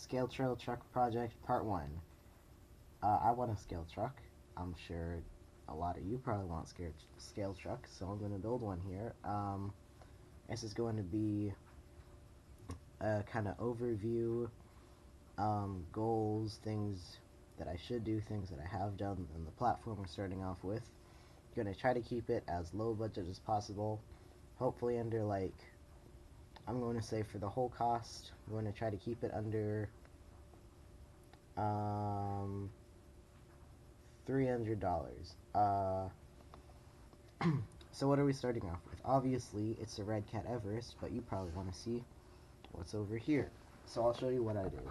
Scale Trail Truck Project Part 1. I want a scale truck. I'm sure a lot of you probably want scale trucks, so I'm going to build one here. This is going to be a kind of overview, goals, things that I should do, things that I have done, and the platform we're starting off with. I'm going to try to keep it as low budget as possible, hopefully under, like, I'm going to say for the whole cost, I'm going to try to keep it under $300. So what are we starting off with? Obviously, it's a Red Cat Everest, but you probably want to see what's over here. So I'll show you what I did.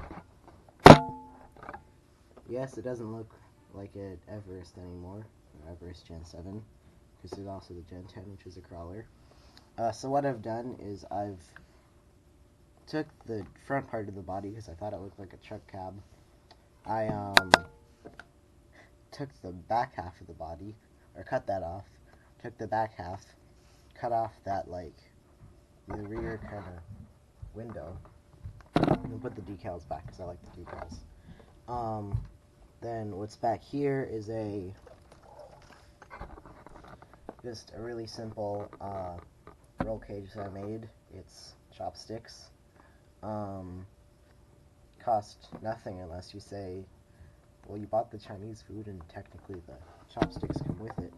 Yes, it doesn't look like an Everest anymore, or Everest Gen 7, because there's also the Gen 10, which is a crawler. So what I've done is I've took the front part of the body, because I thought it looked like a truck cab. I took the back half of the body, or cut that off, took the back half, cut off that, like, the rear kind of window, and put the decals back, because I like the decals. Then what's back here is just a really simple roll cage that I made. It's chopsticks. Cost nothing unless you say, well, you bought the Chinese food and technically the chopsticks come with it.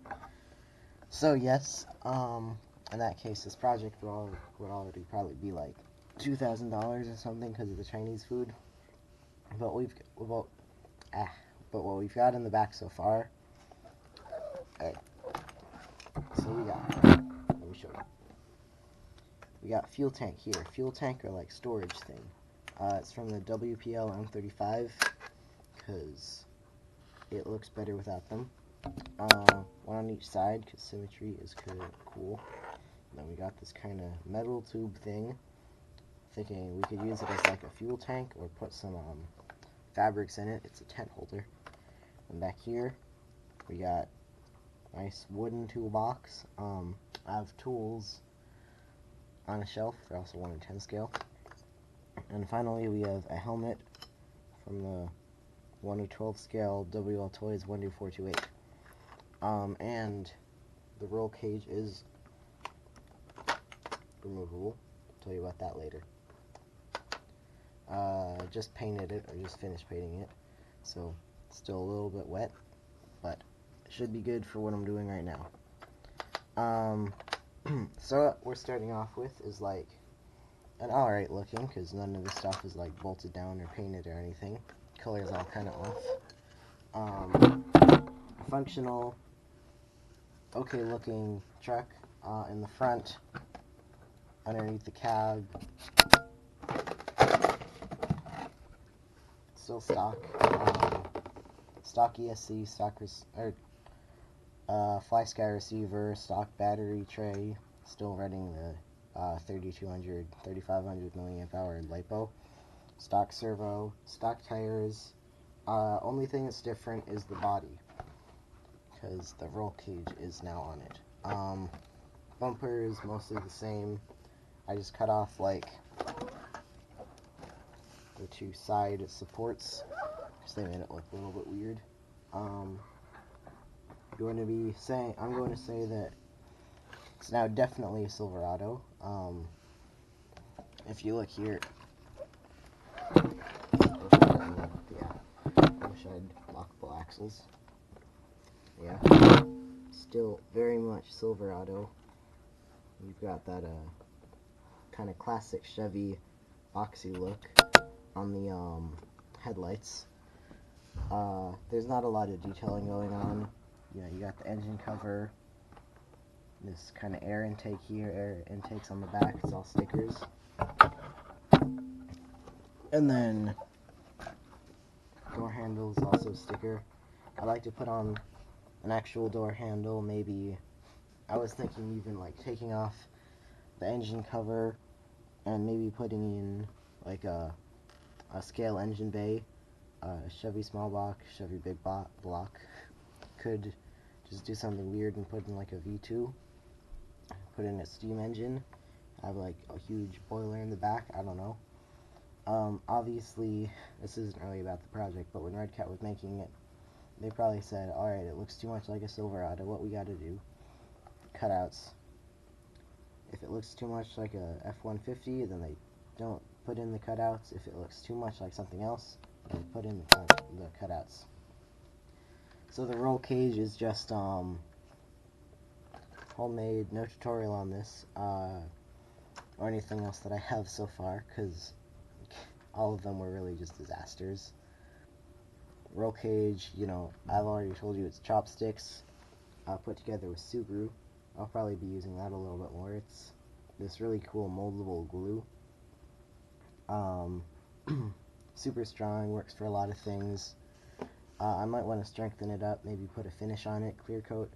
So yes, in that case, this project would already probably be like $2,000 or something because of the Chinese food. But what we've got in the back so far. Alright. So let me show you. We got fuel tank here. Fuel tank are like storage thing. It's from the WPL M35 because it looks better without them. One on each side because symmetry is kind of cool. And then we got this kind of metal tube thing. Thinking we could use it as like a fuel tank or put some fabrics in it. It's a tent holder. And back here we got a nice wooden toolbox. I have tools on a shelf. They're also 1 in 10 scale. And finally we have a helmet from the 1 to 12 scale WL Toys 12428. And the roll cage is removable. I'll tell you about that later. Just painted it, or just finished painting it, so it's still a little bit wet, but it should be good for what I'm doing right now. So what we're starting off with is like an alright looking, because none of the stuff is like bolted down or painted or anything. Color is all kind of off. Functional, okay looking truck. In the front, underneath the cab, still stock. Stock ESC, fly sky receiver, stock battery tray, still running the 3500 milliamp hour LiPo, stock servo, stock tires. Only thing that's different is the body, because the roll cage is now on it. Bumper is mostly the same. I just cut off like the 2 side supports because they made it look a little bit weird. I'm going to say that it's now definitely a Silverado. If you look here, yeah, I wish I'd lockable axles. Yeah, still very much Silverado. You've got that kind of classic Chevy boxy look on the headlights. There's not a lot of detailing going on. You know, you got the engine cover, this kind of air intake here, air intakes on the back, it's all stickers. And then door handle is also sticker. I like to put on an actual door handle. Maybe I was thinking even like taking off the engine cover and maybe putting in like a scale engine bay, Chevy small block, Chevy big block. Could just do something weird and put in like a V2, put in a steam engine, have like a huge boiler in the back, I don't know. Obviously, this isn't really about the project, but when Red Cat was making it, they probably said, alright, it looks too much like a Silverado, what we gotta do? Cutouts. If it looks too much like a F-150, then they don't put in the cutouts. If it looks too much like something else, they put in the cutouts. So the roll cage is just homemade, no tutorial on this, or anything else that I have so far, because all of them were really just disasters. Roll cage, you know, I've already told you it's chopsticks, put together with Subaru. I'll probably be using that a little bit more. It's this really cool moldable glue. Super strong, works for a lot of things. I might want to strengthen it up, maybe put a finish on it, clear coat,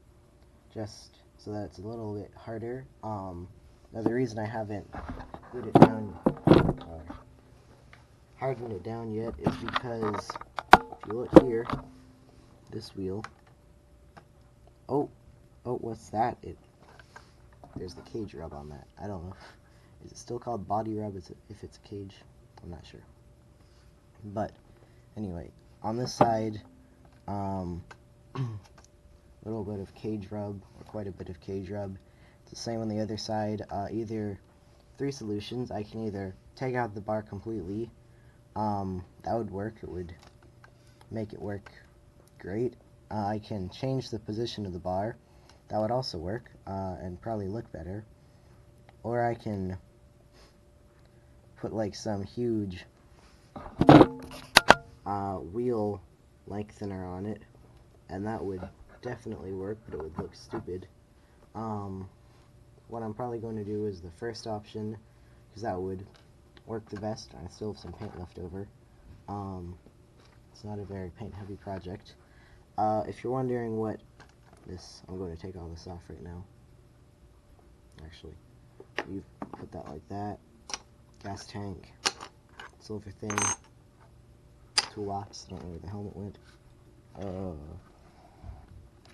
just so that it's a little bit harder. Now the reason I haven't glued it down, hardened it down yet, is because if you look here, this wheel, oh, what's that? There's the cage rub on that. I don't know. Is it still called body rub if it's a cage? I'm not sure. But anyway, on this side, little bit of cage rub, or quite a bit of cage rub. It's the same on the other side. Either three solutions. I can either take out the bar completely. That would work. It would make it work great. I can change the position of the bar. That would also work, and probably look better. Or I can put like some huge wheel lengthener on it, and that would definitely work, but it would look stupid. What I'm probably going to do is the first option, because that would work the best. I still have some paint left over. It's not a very paint heavy project. If you're wondering what this, I'm going to take all this off right now. Actually, you put that like that. Gas tank, silver thing, toolbox. I don't know where the helmet went.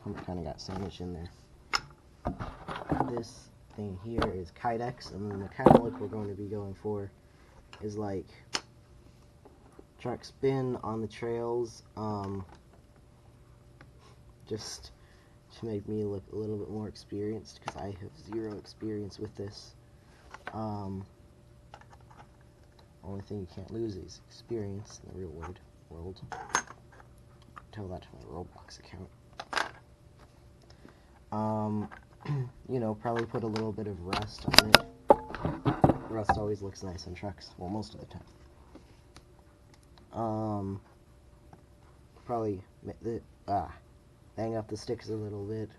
Helmet kind of got sandwiched in there. This thing here is Kydex, and then the kind of look we're going to be going for is like truck spin on the trails, just to make me look a little bit more experienced, because I have zero experience with this. Only thing you can't lose is experience in the real world. Tell that to my Roblox account. You know, probably put a little bit of rust on it. Rust always looks nice on trucks, well, most of the time. Probably bang up the sticks a little bit,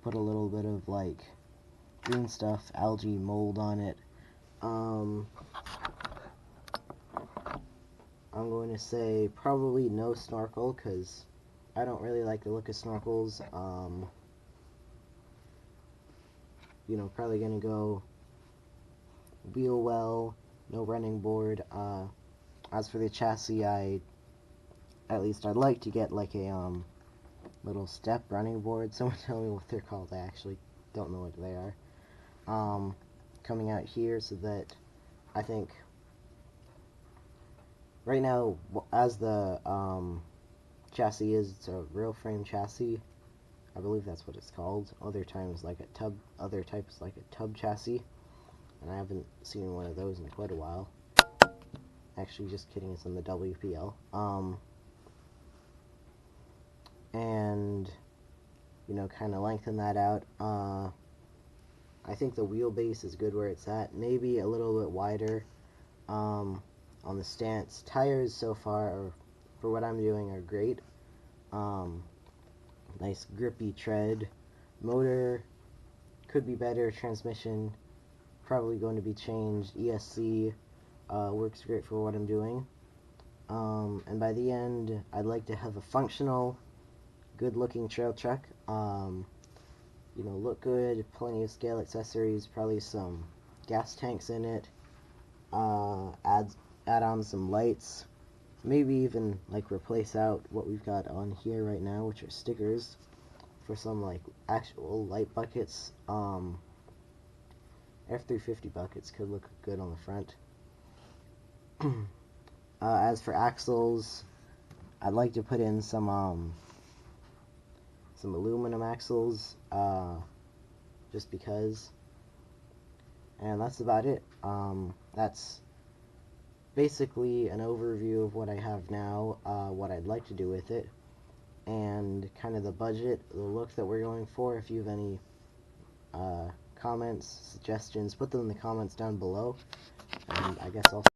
put a little bit of like green stuff, algae, mold on it. I'm going to say probably no snorkel, because I don't really like the look of snorkels. You know, probably going to go wheel well, no running board. As for the chassis, I'd like to get like a little step running board. Someone tell me what they're called. I actually don't know what they are. Coming out here, so that I think right now, as the chassis is, it's a real frame chassis. I believe that's what it's called. Other types like a tub chassis, and I haven't seen one of those in quite a while. Actually, just kidding, it's in the WPL. And you know, kind of lengthen that out. I think the wheelbase is good where it's at. Maybe a little bit wider on the stance. Tires so far, for what I'm doing, are great. Nice grippy tread. Motor could be better. Transmission probably going to be changed. ESC works great for what I'm doing. And by the end, I'd like to have a functional, good-looking trail truck. You know, look good, plenty of scale accessories, probably some gas tanks in it, add on some lights, maybe even like replace out what we've got on here right now, which are stickers, for some like actual light buckets. F350 buckets could look good on the front. As for axles, I'd like to put in some aluminum axles, just because. And that's about it. That's basically an overview of what I have now, what I'd like to do with it, and kind of the budget, the look that we're going for. If you have any comments, suggestions, put them in the comments down below, and I guess I'll